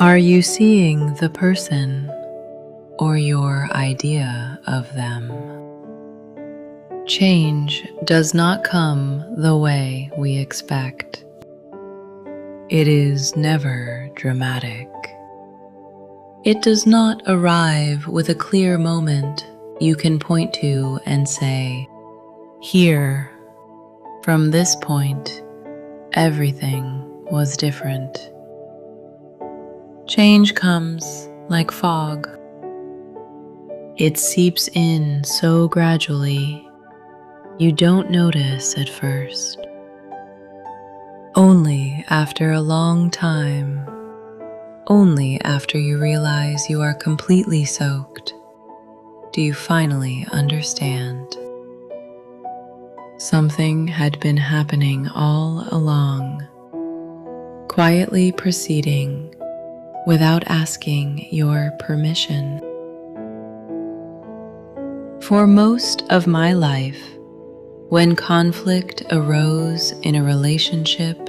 Are you seeing the person or your idea of them? Change does not come the way we expect. It is never dramatic. It does not arrive with a clear moment you can point to and say, "Here, from this point, everything was different." Change comes like fog. It seeps in so gradually, you don't notice at first. Only after a long time, only after you realize you are completely soaked, do you finally understand. Something had been happening all along, quietly proceeding without asking your permission. For most of my life, when conflict arose in a relationship,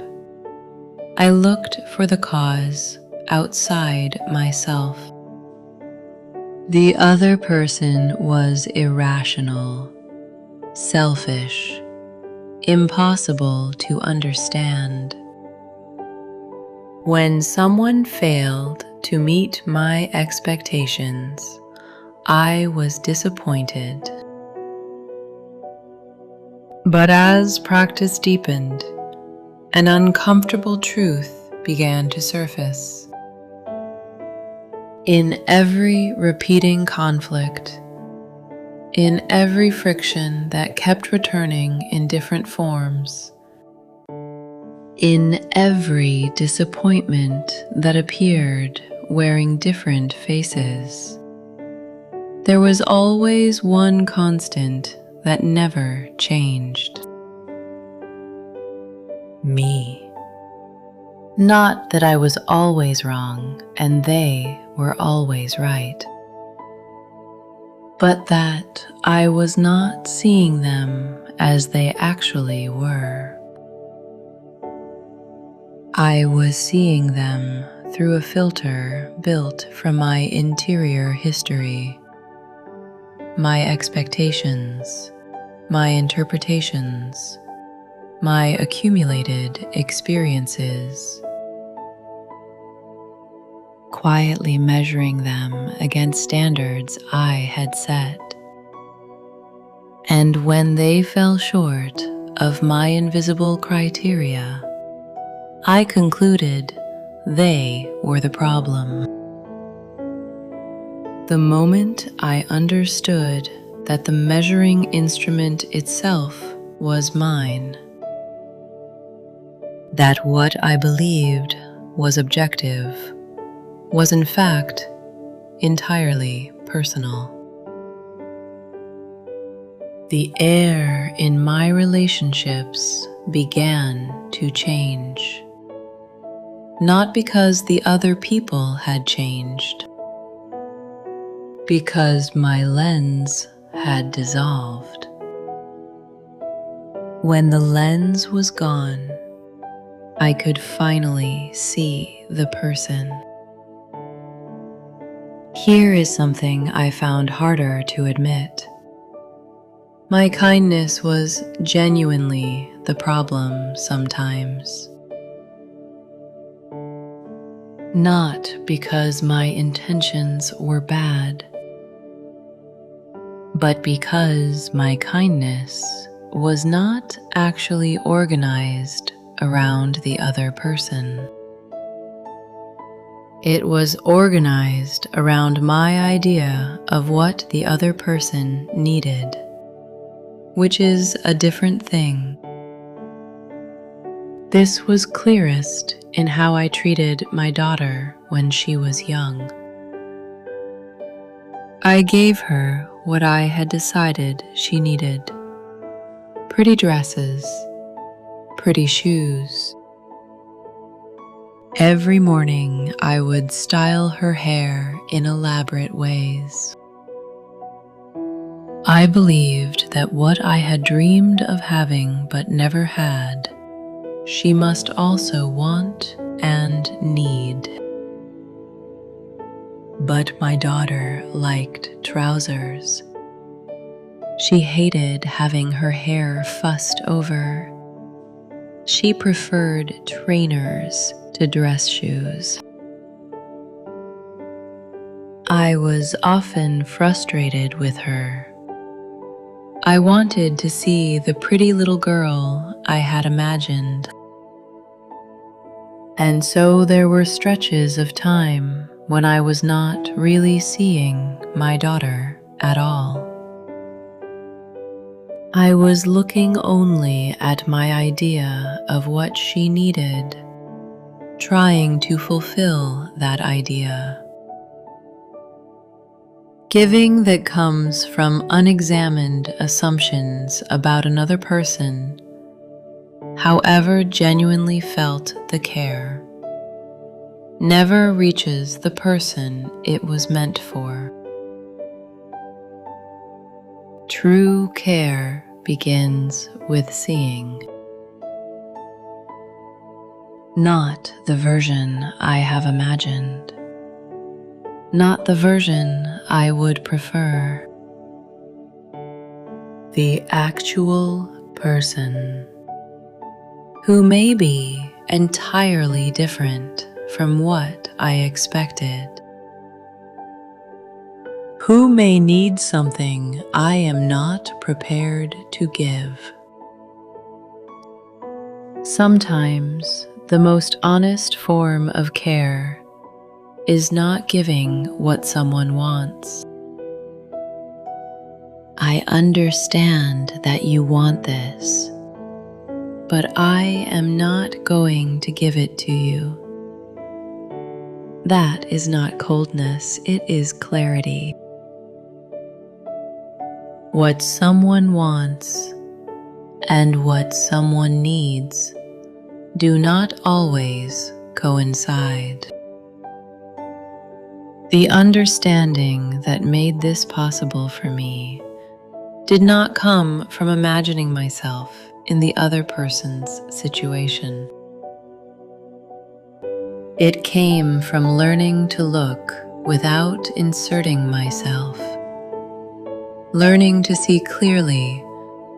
I looked for the cause outside myself. The other person was irrational, selfish, impossible to understand. When someone failed to meet my expectations, I was disappointed. But as practice deepened, an uncomfortable truth began to surface. In every repeating conflict, in every friction that kept returning in different forms, in every disappointment that appeared wearing different faces, there was always one constant that never changed. Me. Not that I was always wrong and they were always right, but that I was not seeing them as they actually were. I was seeing them through a filter built from my interior history, my expectations, my interpretations, my accumulated experiences, quietly measuring them against standards I had set. And when they fell short of my invisible criteria, I concluded they were the problem. The moment I understood that the measuring instrument itself was mine, that what I believed was objective was in fact entirely personal. The air in my relationships began to change. Not because the other people had changed, because my lens had dissolved. When the lens was gone, I could finally see the person. Here is something I found harder to admit. My kindness was genuinely the problem sometimes. Not because my intentions were bad, but because my kindness was not actually organized around the other person. It was organized around my idea of what the other person needed, which is a different thing. This was clearest in how I treated my daughter when she was young. I gave her what I had decided she needed: pretty dresses, pretty shoes. Every morning I would style her hair in elaborate ways. I believed that what I had dreamed of having but never had, she must also want and need. But my daughter liked trousers. She hated having her hair fussed over. She preferred trainers to dress shoes. I was often frustrated with her. I wanted to see the pretty little girl I had imagined. And so there were stretches of time when I was not really seeing my daughter at all. I was looking only at my idea of what she needed, trying to fulfill that idea. Giving that comes from unexamined assumptions about another person, however genuinely felt the care, never reaches the person it was meant for. True care begins with seeing. Not the version I have imagined. Not the version I would prefer. The actual person who may be entirely different from what I expected. Who may need something I am not prepared to give. Sometimes the most honest form of care is not giving what someone wants. I understand that you want this, but I am not going to give it to you. That is not coldness, it is clarity. What someone wants and what someone needs do not always coincide. The understanding that made this possible for me did not come from imagining myself in the other person's situation. It came from learning to look without inserting myself, learning to see clearly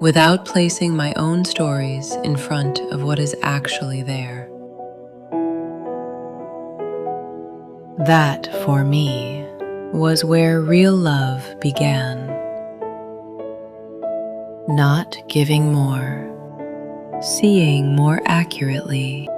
without placing my own stories in front of what is actually there. That, for me, was where real love began. Not giving more, seeing more accurately,